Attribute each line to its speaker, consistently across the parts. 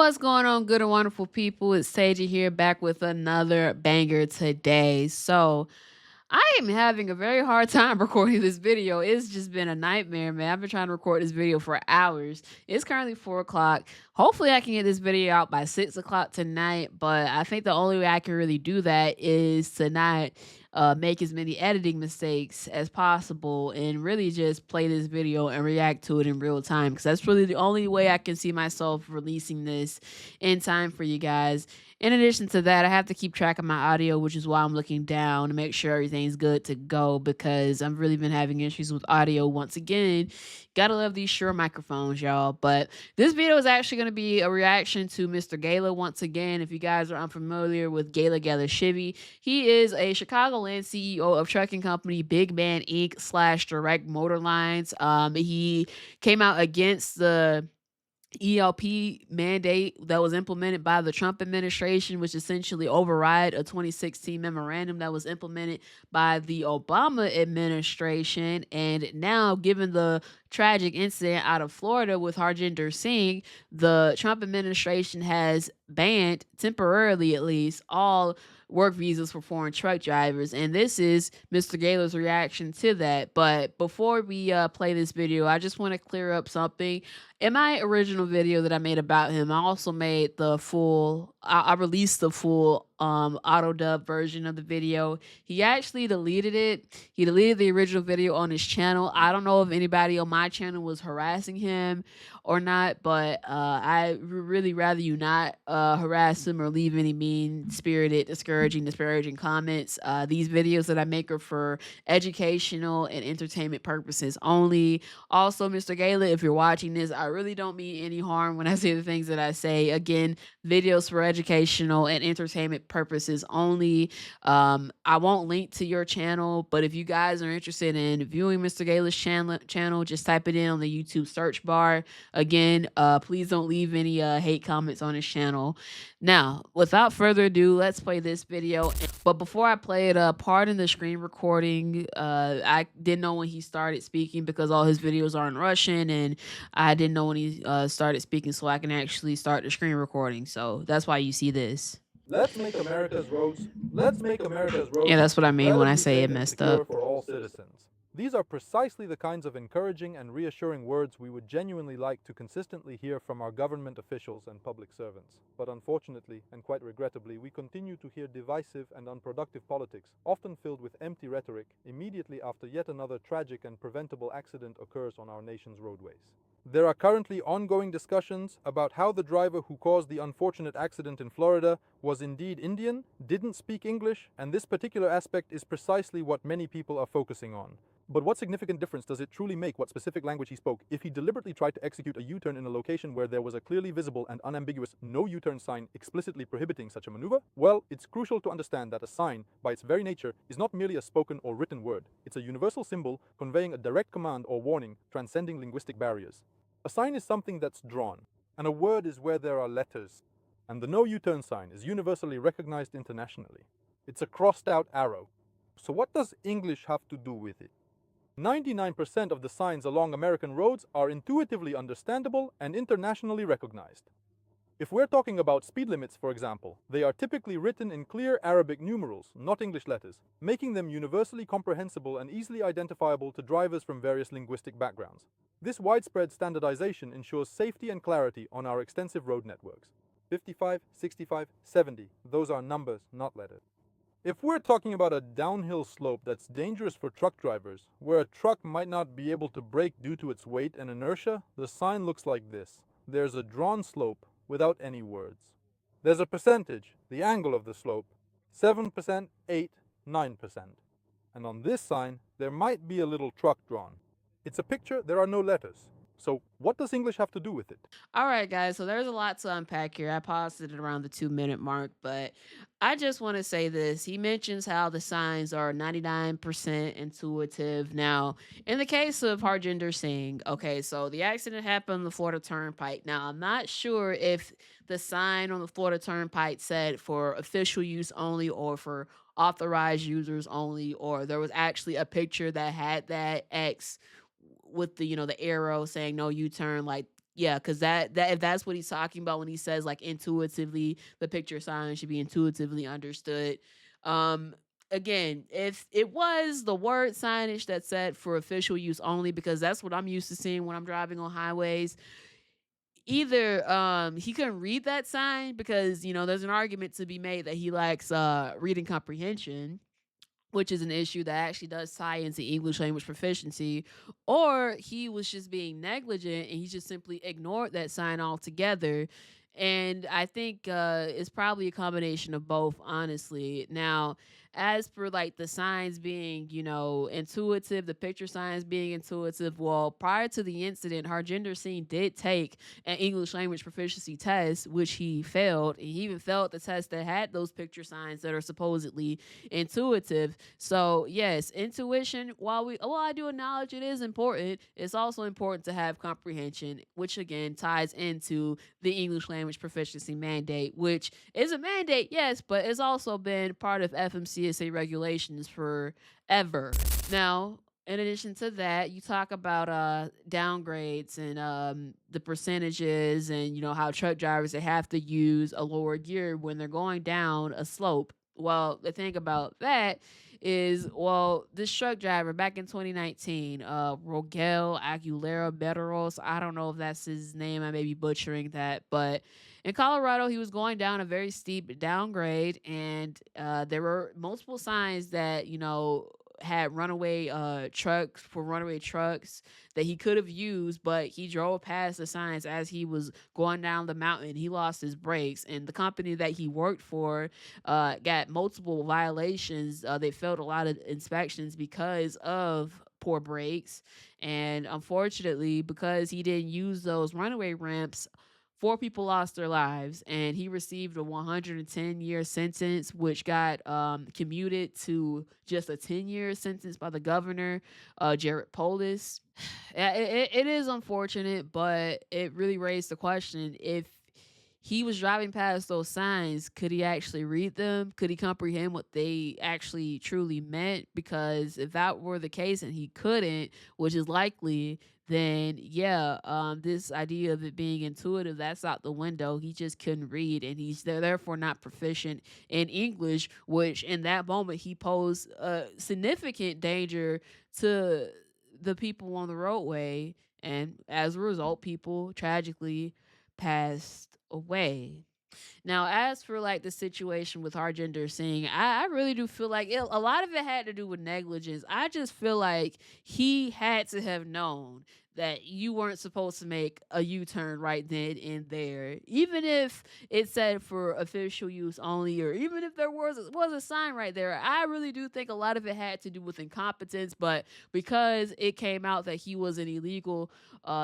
Speaker 1: What's going on, good and wonderful people? It's Sagey here, back with another banger today. I am having a very hard time recording this video. It's just been a nightmare, man. I've been trying to record this video for hours. It's currently 4 o'clock. Hopefully, I can get this video out by 6 o'clock tonight. But I think the only way I can really do that is to not make as many editing mistakes as possible and really just play this video and react to it in real time. Because that's really the only way I can see myself releasing this in time for you guys. In addition to that, I have to keep track of my audio, which is why I'm looking down to make sure everything's good to go because I've really been having issues with audio once again. Gotta love these Shure microphones, y'all. But this video is actually going to be a reaction to Mr. Gela once again. If you guys are unfamiliar with Gela Shivy, he is a Chicagoland CEO of trucking company Bigman Inc. / Direct Motor Lines. He came out against the ELP mandate that was implemented by the Trump administration, which essentially override a 2016 memorandum that was implemented by the Obama administration. And now, given the tragic incident out of Florida with Harjinder Singh, the Trump administration has banned, temporarily at least, all work visas for foreign truck drivers. And this is Mr. Gela's reaction to that. But before we play this video, I just want to clear up something. In my original video that I made about him, I also made the full, I released the full auto dub version of the video. He actually deleted it. He deleted the original video on his channel. I don't know if anybody on my channel was harassing him or not, but I really rather you not harass him or leave any mean-spirited, disparaging comments. These videos that I make are for educational and entertainment purposes only. Also, Mr. Gela, if you're watching this, I really don't mean any harm when I say the things that I say. Again, videos for educational and entertainment purposes only. I won't link to your channel, but if you guys are interested in viewing Mr. Gela's channel, just type it in on the YouTube search bar. Again, please don't leave any hate comments on his channel. Now, without further ado, let's play this video. But before I play it, pardon the screen recording. I didn't know when he started speaking because all his videos are in Russian, and I didn't know when he started speaking, so I can actually start the screen recording. So that's why you see this.
Speaker 2: Let's make America's roads. Let's make America's roads.
Speaker 1: Yeah, that's what I mean when I
Speaker 2: incredibly
Speaker 1: say
Speaker 2: safe
Speaker 1: it
Speaker 2: and
Speaker 1: messed
Speaker 2: secure
Speaker 1: up.
Speaker 2: for all citizens. These are precisely the kinds of encouraging and reassuring words we would genuinely like to consistently hear from our government officials and public servants. But unfortunately, and quite regrettably, we continue to hear divisive and unproductive politics, often filled with empty rhetoric, immediately after yet another tragic and preventable accident occurs on our nation's roadways. There are currently ongoing discussions about how the driver who caused the unfortunate accident in Florida was indeed Indian, didn't speak English, and this particular aspect is precisely what many people are focusing on. But what significant difference does it truly make what specific language he spoke if he deliberately tried to execute a U-turn in a location where there was a clearly visible and unambiguous no U-turn sign explicitly prohibiting such a maneuver? Well, it's crucial to understand that a sign, by its very nature, is not merely a spoken or written word. It's a universal symbol conveying a direct command or warning, transcending linguistic barriers. A sign is something that's drawn, and a word is where there are letters. And the no U-turn sign is universally recognized internationally. It's a crossed-out arrow. So what does English have to do with it? 99% of the signs along American roads are intuitively understandable and internationally recognized. If we're talking about speed limits, for example, they are typically written in clear Arabic numerals, not English letters, making them universally comprehensible and easily identifiable to drivers from various linguistic backgrounds. This widespread standardization ensures safety and clarity on our extensive road networks. 55, 65, 70, those are numbers, not letters. If we're talking about a downhill slope that's dangerous for truck drivers, where a truck might not be able to brake due to its weight and inertia, the sign looks like this. There's a drawn slope without any words. There's a percentage, the angle of the slope, 7%, 8, 9%. And on this sign, there might be a little truck drawn. It's a picture, there are no letters. So what does English have to do with it?
Speaker 1: All right, guys. So there's a lot to unpack here. I paused it at around the 2 minute mark, but I just want to say this. He mentions how the signs are 99% intuitive. Now, in the case of Harjinder Singh, okay, so the accident happened on the Florida Turnpike. Now, I'm not sure if the sign on the Florida Turnpike said for official use only or for authorized users only, or there was actually a picture that had that X with the the arrow saying no U-turn, like Yeah, because that if that's what he's talking about when he says like intuitively, the picture sign should be intuitively understood. Um, Again, if it was the word signage that said for official use only, because that's what I'm used to seeing when I'm driving on highways, either he couldn't read that sign because there's an argument to be made that he lacks reading comprehension, which is an issue that actually does tie into English language proficiency, or he was just being negligent and he just simply ignored that sign altogether. And I think it's probably a combination of both, honestly. Now, as for like the signs being, intuitive, the picture signs being intuitive, well, prior to the incident, Harjinder Singh did take an English language proficiency test, which he failed. And he even failed the test that had those picture signs that are supposedly intuitive. So yes, intuition, while I do acknowledge it is important, it's also important to have comprehension, which again ties into the English language proficiency mandate, which is a mandate, yes, but it's also been part of FMCSA regulations forever. Now, in addition to that, you talk about downgrades and the percentages, and how truck drivers, they have to use a lower gear when they're going down a slope. Well, the thing about that is, well, this truck driver back in 2019, Rogel Aguilera Medeiros, I don't know if that's his name, I may be butchering that, but in Colorado, he was going down a very steep downgrade, and there were multiple signs that, had runaway trucks for runaway trucks that he could have used, but he drove past the signs as he was going down the mountain. He lost his brakes, and the company that he worked for got multiple violations. They failed a lot of inspections because of poor brakes, and unfortunately, because he didn't use those runaway ramps, four people lost their lives, and he received a 110-year sentence, which got commuted to just a 10-year sentence by the governor, Jared Polis. It is unfortunate, but it really raised the question: if he was driving past those signs, could he actually read them? Could he comprehend what they actually truly meant? Because if that were the case and he couldn't, which is likely, then yeah, this idea of it being intuitive, that's out the window. He just couldn't read, and he's therefore not proficient in English, which in that moment he posed a significant danger to the people on the roadway, and as a result, people tragically passed away. Now, as for like the situation with Harjinder Singh, I really do feel like a lot of it had to do with negligence. I just feel like he had to have known that you weren't supposed to make a U-turn right then and there, even if it said for official use only, or even if there was a sign right there. I really do think a lot of it had to do with incompetence, but because it came out that he was an illegal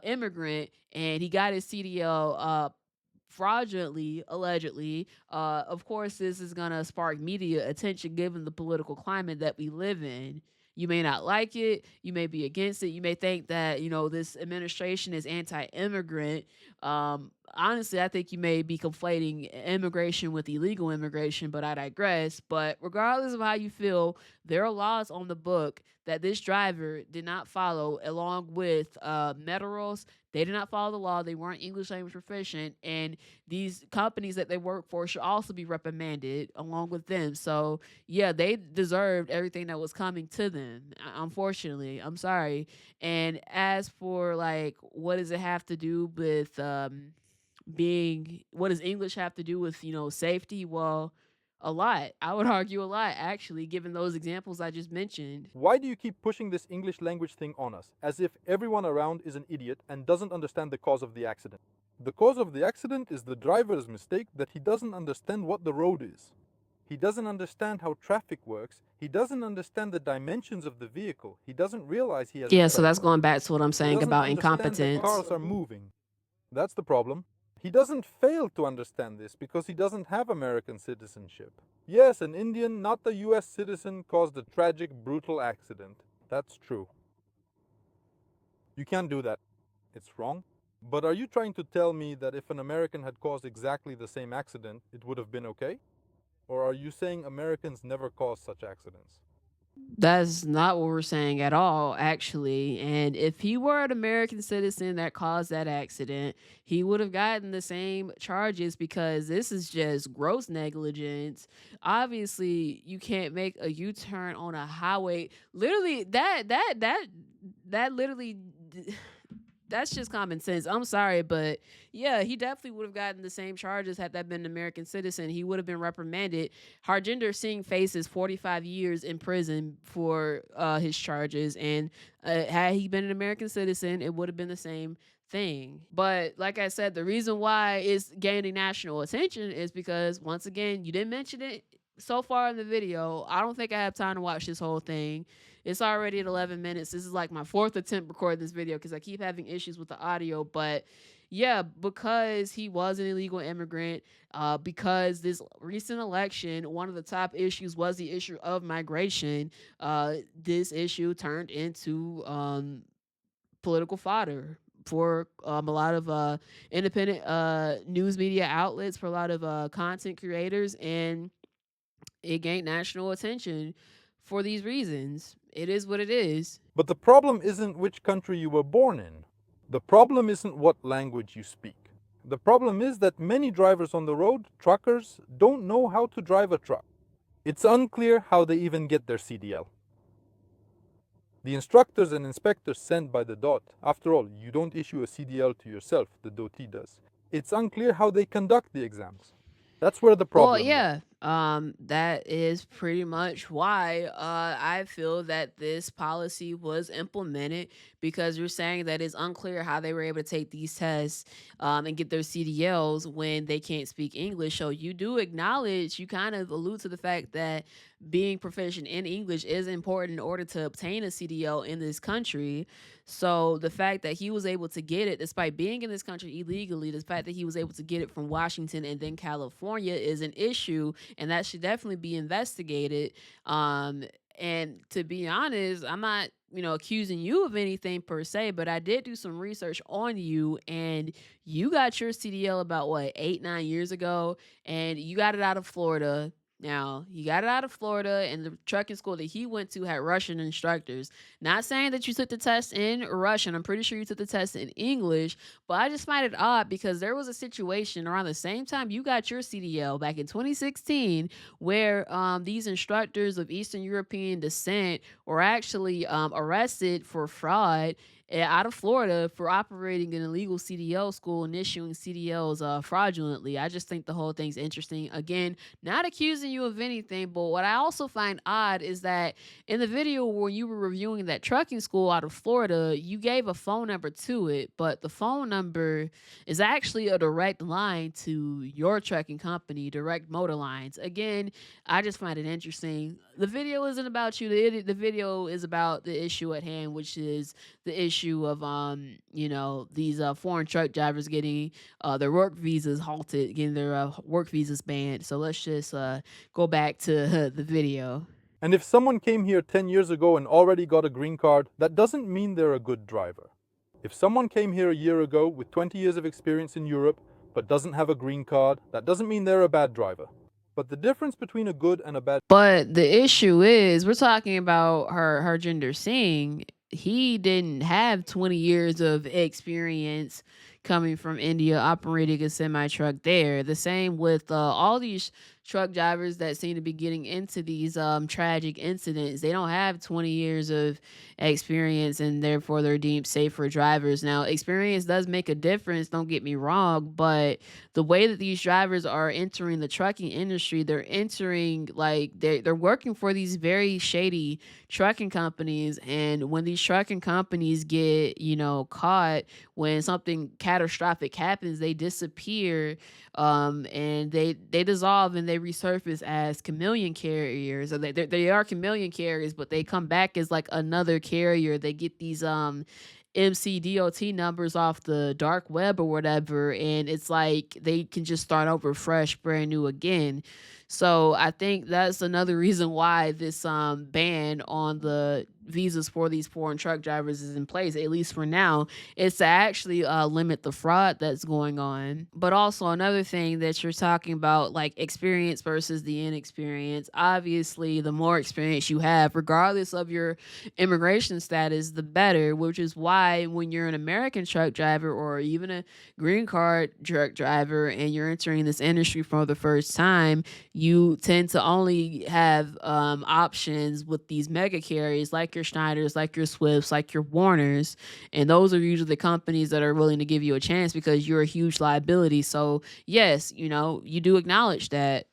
Speaker 1: immigrant and he got his CDL fraudulently, allegedly, of course, this is going to spark media attention given the political climate that we live in. You may not like it. You may be against it. You may think that, this administration is anti immigrant. Honestly, I think you may be conflating immigration with illegal immigration, but I digress. But regardless of how you feel, there are laws on the book that this driver did not follow, along with Medeiros. They did not follow the law. They weren't English language proficient, and these companies that they work for should also be reprimanded along with them. So yeah, they deserved everything that was coming to them. Unfortunately, I'm sorry. And as for like, what does it have to do with being? What does English have to do with safety? Well, a lot. I would argue a lot, actually, given those examples I just mentioned.
Speaker 2: Why do you keep pushing this English language thing on us, as if everyone around is an idiot and doesn't understand the cause of the accident? The cause of the accident is the driver's mistake that he doesn't understand what the road is. He doesn't understand how traffic works. He doesn't understand the dimensions of the vehicle. He doesn't realize he has a
Speaker 1: Yeah, so that's
Speaker 2: trailer.
Speaker 1: going back to what I'm
Speaker 2: He
Speaker 1: saying
Speaker 2: doesn't
Speaker 1: about
Speaker 2: understand that
Speaker 1: incompetence.
Speaker 2: cars are moving. That's the problem. He doesn't fail to understand this because he doesn't have American citizenship. Yes, an Indian, not a US citizen, caused a tragic, brutal accident. That's true. You can't do that. It's wrong. But are you trying to tell me that if an American had caused exactly the same accident, it would have been okay? Or are you saying Americans never cause such accidents?
Speaker 1: That's not what we're saying at all, actually. And if he were an American citizen that caused that accident, he would have gotten the same charges because this is just gross negligence. Obviously, you can't make a U-turn on a highway. Literally, that literally that's just common sense. I'm sorry, but yeah, he definitely would have gotten the same charges had that been an American citizen. He would have been reprimanded. Harjinder Singh faces 45 years in prison for his charges, and had he been an American citizen, it would have been the same thing. But like I said, the reason why it's gaining national attention is because once again, you didn't mention it so far in the video. I don't think I have time to watch this whole thing. It's already at 11 minutes. This is like my fourth attempt recording this video because I keep having issues with the audio. But yeah, because he was an illegal immigrant, because this recent election, one of the top issues was the issue of migration. This issue turned into political fodder for a lot of independent news media outlets, for a lot of content creators, and it gained national attention for these reasons. It is what it is.
Speaker 2: But the problem isn't which country you were born in. The problem isn't what language you speak. The problem is that many drivers on the road, truckers, don't know how to drive a truck. It's unclear how they even get their CDL. The instructors and inspectors sent by the DOT, after all, you don't issue a CDL to yourself, the DOT does. It's unclear how they conduct the exams. That's where the
Speaker 1: Well,
Speaker 2: problem lies.
Speaker 1: yeah, that is pretty much why I feel that this policy was implemented because you're saying that it's unclear how they were able to take these tests and get their CDLs when they can't speak English. So you do acknowledge, you kind of allude to the fact that being proficient in English is important in order to obtain a CDL in this country. So the fact that he was able to get it despite being in this country illegally, the fact that he was able to get it from Washington and then California is an issue, and that should definitely be investigated. And to be honest, I'm not, accusing you of anything per se, but I did do some research on you, and you got your CDL about what, 8, 9 years ago, and you got it out of Florida. Now, he got it out of Florida, and the trucking school that he went to had Russian instructors. Not saying that you took the test in Russian. I'm pretty sure you took the test in English, but I just find it odd because there was a situation around the same time you got your CDL back in 2016 where these instructors of Eastern European descent were actually arrested for fraud out of Florida for operating an illegal CDL school and issuing CDLs fraudulently. I just think the whole thing's interesting. Again, not accusing you of anything, but what I also find odd is that in the video where you were reviewing that trucking school out of Florida, you gave a phone number to it, but the phone number is actually a direct line to your trucking company, Direct Motor Lines. Again, I just find it interesting. The video isn't about you. The video is about the issue at hand, which is the issue of these foreign truck drivers getting their work visas halted, getting their work visas banned. So let's just go back to the video.
Speaker 2: And if someone came here 10 years ago and already got a green card, that doesn't mean they're a good driver. If someone came here a year ago with 20 years of experience in Europe but doesn't have a green card, that doesn't mean they're a bad driver. But the difference between a good and a bad
Speaker 1: But the issue is, we're talking about her gender Singh. He didn't have 20 years of experience coming from India operating a semi truck there. The same with all these truck drivers that seem to be getting into these tragic incidents. They don't have 20 years of experience, and therefore they're deemed safer drivers. Now, experience does make a difference, don't get me wrong, but the way that these drivers are entering the trucking industry, they're entering like they're working for these very shady trucking companies, and when these trucking companies get, caught, when something catastrophic happens, they disappear, and they dissolve and they resurface as chameleon carriers. So they are chameleon carriers, but they come back as like another carrier. They get these MCDOT numbers off the dark web or whatever, and it's like they can just start over fresh, brand new again. So I think that's another reason why this ban on the visas for these foreign truck drivers is in place, at least for now, is to actually limit the fraud that's going on. But also another thing that you're talking about, like experience versus the inexperience. Obviously, the more experience you have, regardless of your immigration status, the better, which is why when you're an American truck driver or even a green card truck driver and you're entering this industry for the first time, you tend to only have options with these mega carriers like your Schneiders, like your Swifts, like your Warners. And those are usually the companies that are willing to give you a chance because you're a huge liability. So, yes, you do acknowledge that.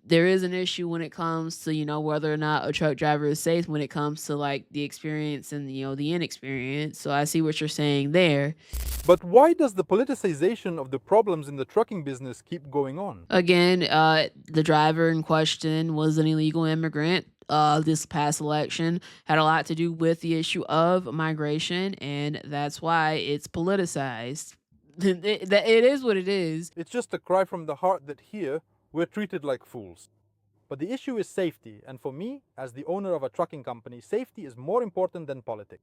Speaker 1: There is an issue when it comes to whether or not a truck driver is safe when it comes to like the experience and the inexperience. So I see what you're saying there.
Speaker 2: But why does the politicization of the problems in the trucking business keep going on?
Speaker 1: Again, the driver in question was an illegal immigrant. This past election had a lot to do with the issue of migration, and that's why it's politicized. It is what it is.
Speaker 2: It's just a cry from the heart that here we're treated like fools. But the issue is safety, and for me, as the owner of a trucking company, safety is more important than politics.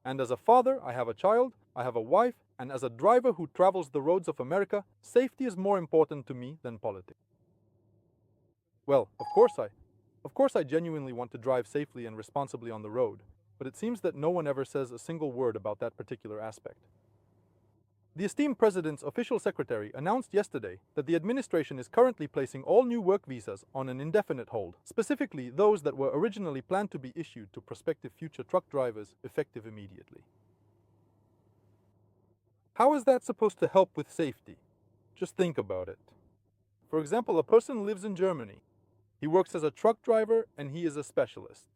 Speaker 2: And as a father, I have a child, I have a wife, and as a driver who travels the roads of America, safety is more important to me than politics. Well, of course I genuinely want to drive safely and responsibly on the road, but it seems that no one ever says a single word about that particular aspect. The esteemed President's official secretary announced yesterday that the administration is currently placing all new work visas on an indefinite hold, specifically those that were originally planned to be issued to prospective future truck drivers effective immediately. How is that supposed to help with safety? Just think about it. For example, a person lives in Germany. He works as a truck driver and he is a specialist.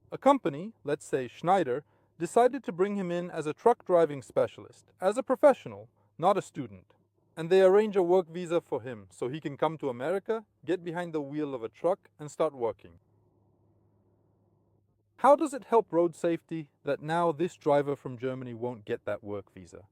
Speaker 2: A company, let's say Schneider, decided to bring him in as a truck driving specialist, as a professional, not a student. And they arrange a work visa for him so he can come to America, get behind the wheel of a truck, and start working. How does it help road safety that now this driver from Germany won't get that work visa?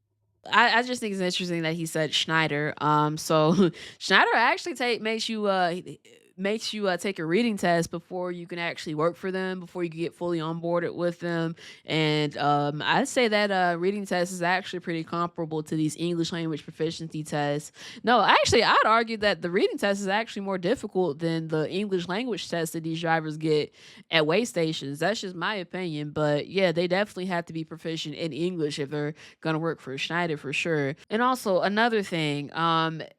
Speaker 1: I just think it's interesting that he said Schneider. So Schneider actually makes you take a reading test before you can actually work for them, before you can get fully onboarded with them. And I'd say that reading test is actually pretty comparable to these English language proficiency tests. No, actually, I'd argue that the reading test is actually more difficult than the English language test that these drivers get at way stations. That's just my opinion. But yeah, they definitely have to be proficient in English if they're gonna work for Schneider for sure. And also another thing,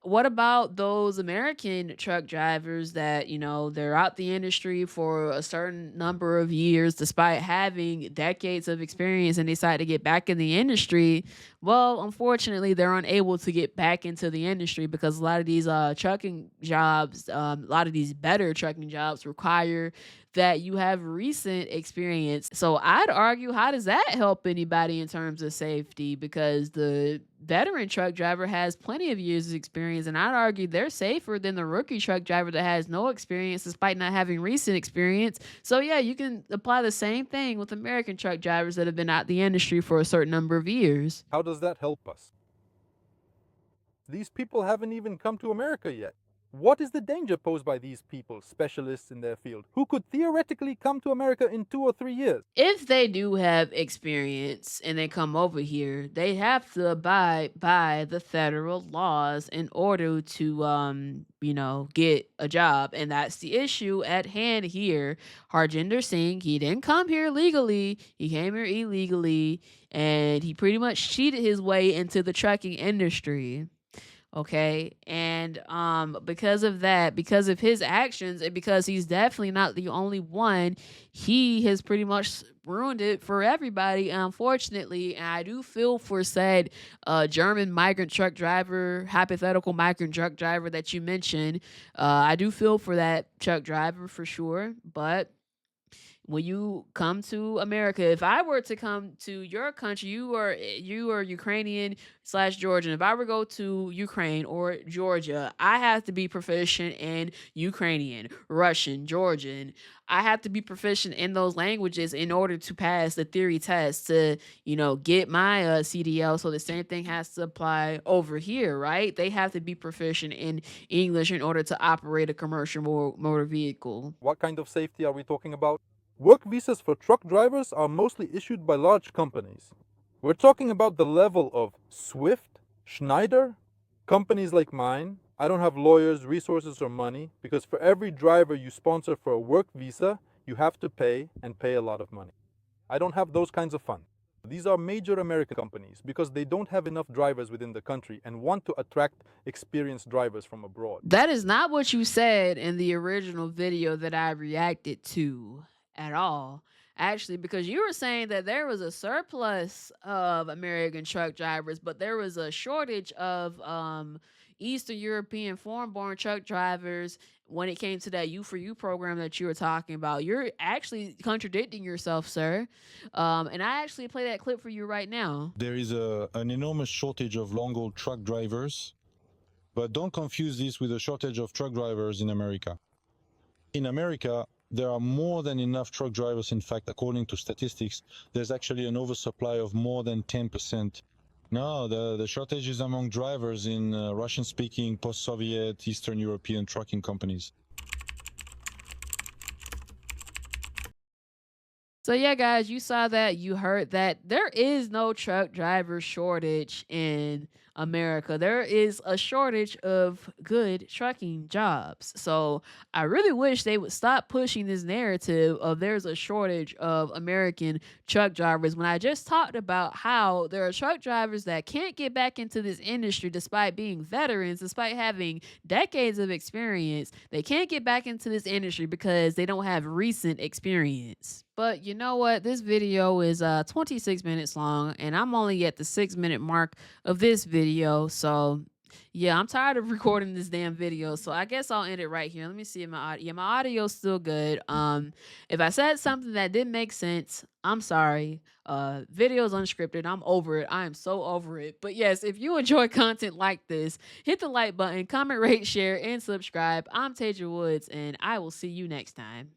Speaker 1: what about those American truck drivers that they're out the industry for a certain number of years, despite having decades of experience, and decide to get back in the industry? Well, unfortunately, they're unable to get back into the industry because a lot of these trucking jobs, a lot of these better trucking jobs require that you have recent experience. So I'd argue, how does that help anybody in terms of safety? Because the veteran truck driver has plenty of years of experience, and I'd argue they're safer than the rookie truck driver that has no experience despite not having recent experience. So yeah, you can apply the same thing with American truck drivers that have been out the industry for a certain number of years.
Speaker 2: How does that help us? These people haven't even come to America yet. What is the danger posed by these people, specialists in their field, who could theoretically come to America in 2 or 3 years?
Speaker 1: If they do have experience and they come over here, they have to abide by the federal laws in order to get a job. And that's the issue at hand here. Harjinder Singh, he didn't come here legally, he came here illegally, and he pretty much cheated his way into the trucking industry. Okay. And because of that, because of his actions, and because he's definitely not the only one, he has pretty much ruined it for everybody, unfortunately. And I do feel for said German migrant truck driver, hypothetical migrant truck driver that you mentioned. I do feel for that truck driver for sure. But when you come to America, if I were to come to your country, you are Ukrainian slash Georgian. If I were to go to Ukraine or Georgia, I have to be proficient in Ukrainian, Russian, Georgian. I have to be proficient in those languages in order to pass the theory test to, get my CDL. So the same thing has to apply over here, right? They have to be proficient in English in order to operate a commercial motor vehicle.
Speaker 2: What kind of safety are we talking about? Work visas for truck drivers are mostly issued by large companies. We're talking about the level of Swift, Schneider, companies like mine. I don't have lawyers, resources, or money because for every driver you sponsor for a work visa, you have to pay and pay a lot of money. I don't have those kinds of funds. These are major American companies because they don't have enough drivers within the country and want to attract experienced drivers from abroad.
Speaker 1: That is not what you said in the original video that I reacted to at all. Actually, because you were saying that there was a surplus of American truck drivers, but there was a shortage of Eastern European foreign born truck drivers when it came to that U for You program that you were talking about. You're actually contradicting yourself, sir. And I actually play that clip for you right now.
Speaker 3: There is an enormous shortage of long-haul truck drivers, but don't confuse this with a shortage of truck drivers in America. In America, there are more than enough truck drivers. In fact, according to statistics, there's actually an oversupply of more than 10%. No, the shortage is among drivers in Russian-speaking, post-Soviet, Eastern European trucking companies.
Speaker 1: So yeah, guys, you saw that, you heard that. There is no truck driver shortage in America. There is a shortage of good trucking jobs. So I really wish they would stop pushing this narrative of there's a shortage of American truck drivers when I just talked about how there are truck drivers that can't get back into this industry despite being veterans, despite having decades of experience. They can't get back into this industry because they don't have recent experience. But you know what? This video is 26 minutes long, and I'm only at the 6-minute mark of this video. So yeah, I'm tired of recording this damn video. So I guess I'll end it right here. Let me see if my audio, yeah, my audio's still good. If I said something that didn't make sense, I'm sorry. Video's unscripted. I'm over it. I am so over it. But yes, if you enjoy content like this, hit the like button, comment, rate, share, and subscribe. I'm Taja Woods, and I will see you next time.